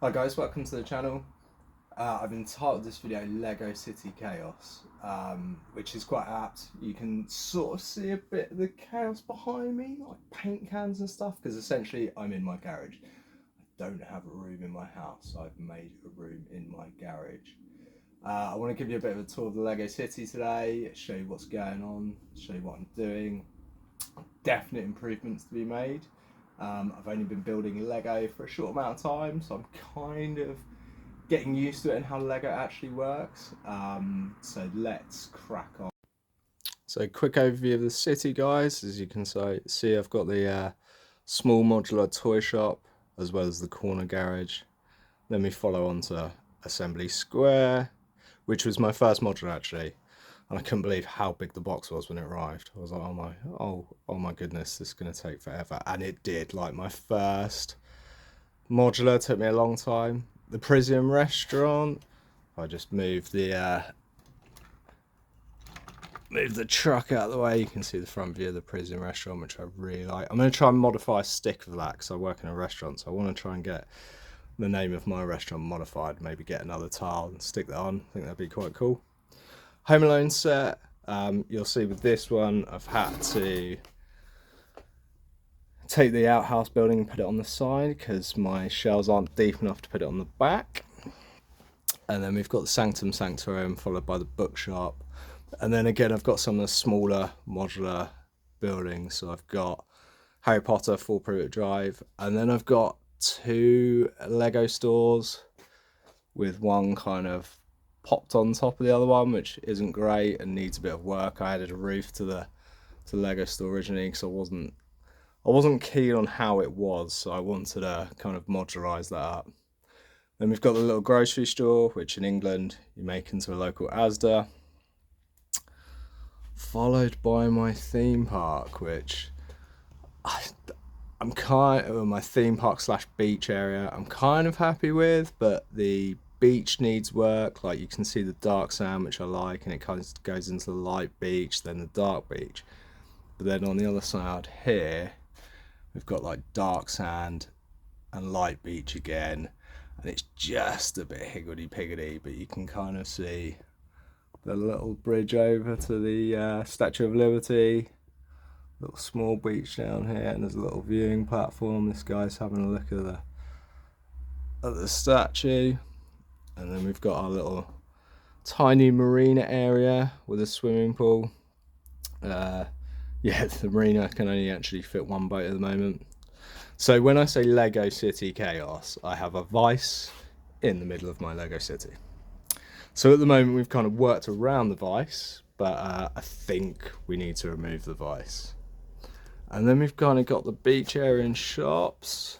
Hi guys, welcome to the channel. I've entitled this video Lego City Chaos, which is quite apt. You can sort of see a bit of the chaos behind me, like paint cans and stuff, because essentially I'm in my garage. I don't have a room in my house, so I've made a room in my garage. I want to give you a bit of a tour of the Lego City today, show you what's going on, show you what I'm doing. Definite improvements to be made. I've only been building Lego for a short amount of time, so I'm kind of getting used to it and how Lego actually works. So let's crack on. So quick overview of the city, guys. As you can see, I've got the small modular toy shop as well as the corner garage. Then we follow on to Assembly Square, which was my first module actually. And I couldn't believe how big the box was when it arrived. I was like, oh my goodness, this is gonna take forever. And it did. Like, my first modular took me a long time. The Prisium restaurant, I just moved the truck out of the way. You can see the front view of the Prisium restaurant, which I really like. I'm going to try and modify a stick of that because I work in a restaurant, so I want to try and get the name of my restaurant modified, maybe get another tile and stick that on. I think that'd be quite cool. Home Alone set, you'll see with this one I've had to take the outhouse building and put it on the side because my shelves aren't deep enough to put it on the back. And then we've got the Sanctum Sanctorum followed by the bookshop. And then again, I've got some of the smaller modular buildings. So I've got Harry Potter Full Private Drive, and then I've got two Lego stores with one kind of popped on top of the other one, which isn't great and needs a bit of work. I added a roof to the Lego store originally because I wasn't keen on how it was, so I wanted to kind of modularize that up. Then we've got the little grocery store, which in England you make into a local Asda, followed by my theme park, which I'm kind of my theme park slash beach area. I'm kind of happy with, but the beach needs work. Like, you can see the dark sand, which I like, and it kind of goes into the light beach, then the dark beach. But then on the other side here, we've got like dark sand and light beach again, and it's just a bit higgledy-piggledy, but you can kind of see the little bridge over to the Statue of Liberty, little small beach down here, and there's a little viewing platform. This guy's having a look at the statue, and then we've got our little tiny marina area with a swimming pool. Yeah, the marina can only actually fit one boat at the moment. So when I say Lego City Chaos, I have a vice in the middle of my Lego City. So at the moment we've kind of worked around the vice, but I think we need to remove the vice. And then we've kind of got the beach area and shops.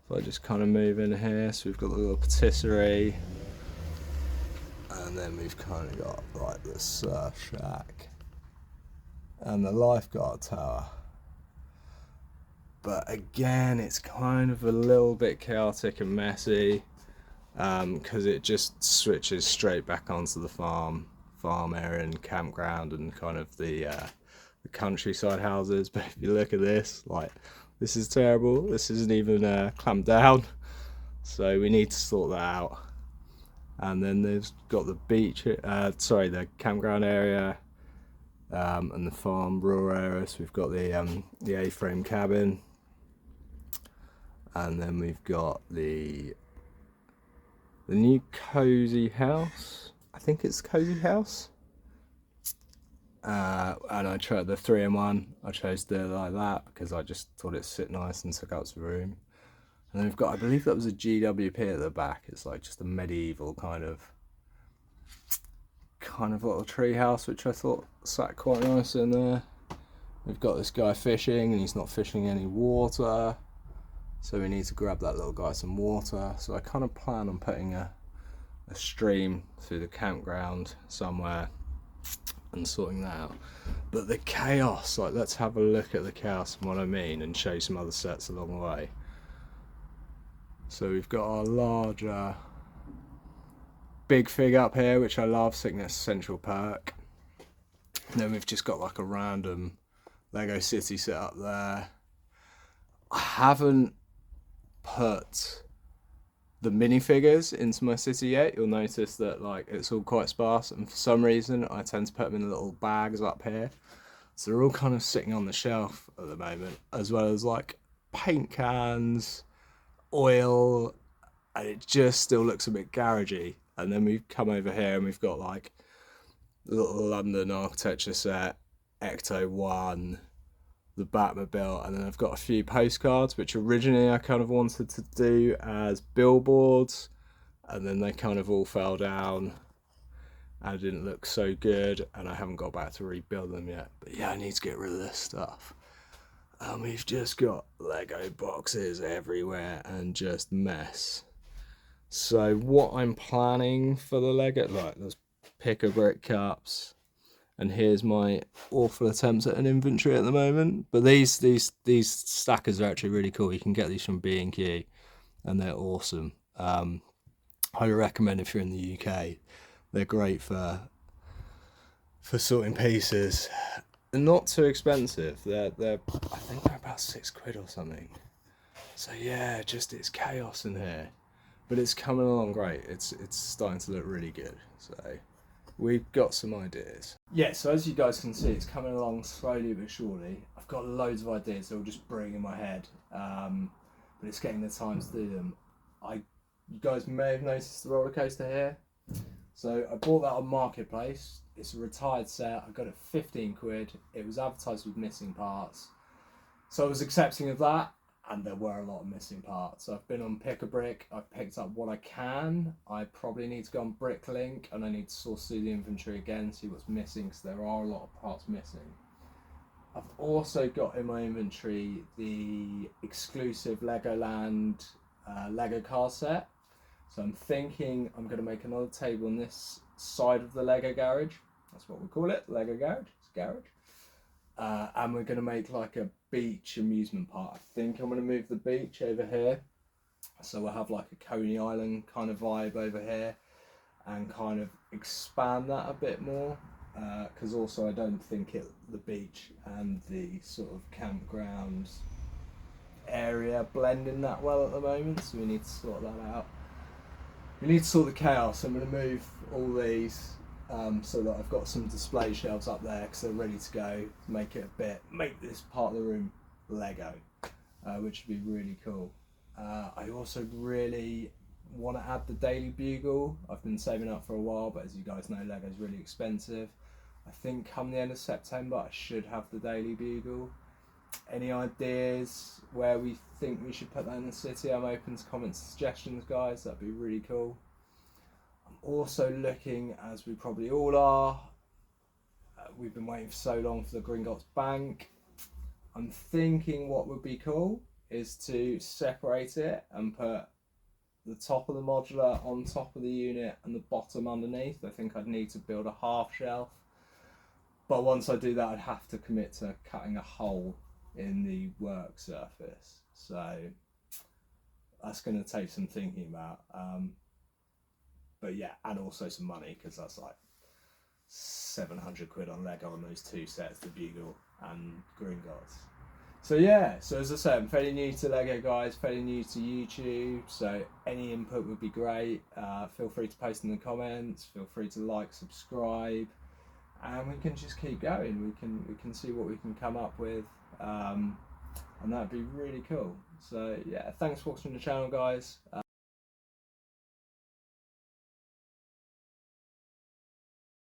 If I just kind of move in here, so we've got the little patisserie. And then we've kind of got like the surf shack and the lifeguard tower. But again, it's kind of a little bit chaotic and messy because it just switches straight back onto the farm area and campground and kind of the countryside houses. But if you look at this, like, this is terrible. This isn't even clamped down, so we need to sort that out. And then there's got the beach, the campground area, and the farm rural area. So we've got the A-frame cabin, and then we've got the new cozy house. I think it's cozy house. And I tried the 3-in-1. I chose to do it like that because I just thought it'd sit nice and took out some room. And then we've got, I believe that was a GWP at the back. It's like just a medieval kind of little tree house, which I thought sat quite nice in there. We've got this guy fishing and he's not fishing any water, so we need to grab that little guy some water. So I kind of plan on putting a stream through the campground somewhere and sorting that out. But the chaos, like, let's have a look at the chaos and what I mean, and show you some other sets along the way. So we've got our larger big fig up here, which I love, sitting at Central Perk. And then we've just got like a random Lego City set up there. I haven't put the minifigures into my city yet, you'll notice that like it's all quite sparse, and for some reason I tend to put them in little bags up here. So they're all kind of sitting on the shelf at the moment, as well as like paint cans, oil, and it just still looks a bit garagey. And then we've come over here and we've got like the little London architecture set, Ecto 1, the Batmobile, and then I've got a few postcards which originally I kind of wanted to do as billboards, and then they kind of all fell down and didn't look so good, and I haven't got back to rebuild them yet. But yeah, I need to get rid of this stuff. And we've just got Lego boxes everywhere and just mess. So what I'm planning for the Lego, like there's pick-a-brick cups, and here's my awful attempts at an inventory at the moment. But these stackers are actually really cool. You can get these from B&Q, and they're awesome. I recommend if you're in the UK. They're great for sorting pieces. They're not too expensive. They're I think they're about £6 or something. So yeah, just it's chaos in here, but it's coming along great. It's starting to look really good. So we've got some ideas. Yeah, so as you guys can see, it's coming along slowly but surely. I've got loads of ideas that will just bring in my head, but it's getting the time to do them. You guys may have noticed the roller coaster here. So I bought that on Marketplace. It's a retired set. I got it for £15. It was advertised with missing parts. So I was accepting of that, and there were a lot of missing parts. So I've been on Pick-a-Brick. I've picked up what I can. I probably need to go on Bricklink, and I need to source through the inventory again, see what's missing, because there are a lot of parts missing. I've also got in my inventory the exclusive Legoland Lego car set. So I'm thinking I'm going to make another table on this side of the Lego garage. That's what we call it, Lego garage. It's a garage. And we're going to make like a beach amusement park. I think I'm going to move the beach over here. So we'll have like a Coney Island kind of vibe over here, and kind of expand that a bit more. Because also I don't think the beach and the sort of campground area blending that well at the moment. So we need to sort that out. We need to sort the chaos. I'm going to move all these so that I've got some display shelves up there because they're ready to go. Make this part of the room Lego, which would be really cool. I also really want to add the Daily Bugle. I've been saving up for a while, but as you guys know, Lego's really expensive. I think come the end of September I should have the Daily Bugle. Any ideas where we think we should put that in the city? I'm open to comments and suggestions, guys. That'd be really cool. I'm also looking, as we probably all are, we've been waiting for so long for the Gringotts Bank. I'm thinking what would be cool is to separate it and put the top of the modular on top of the unit and the bottom underneath. I think I'd need to build a half shelf. But once I do that, I'd have to commit to cutting a hole in the work surface, so that's going to take some thinking about, but yeah, and also some money, because that's like £700 on Lego on those two sets, the Bugle and Gringotts. So yeah, so as I said, I'm fairly new to Lego, guys, fairly new to YouTube, so any input would be great. Feel free to post in the comments, feel free to like, subscribe, and we can just keep going. We can see what we can come up with. And that'd be really cool. So yeah, thanks for watching the channel, guys.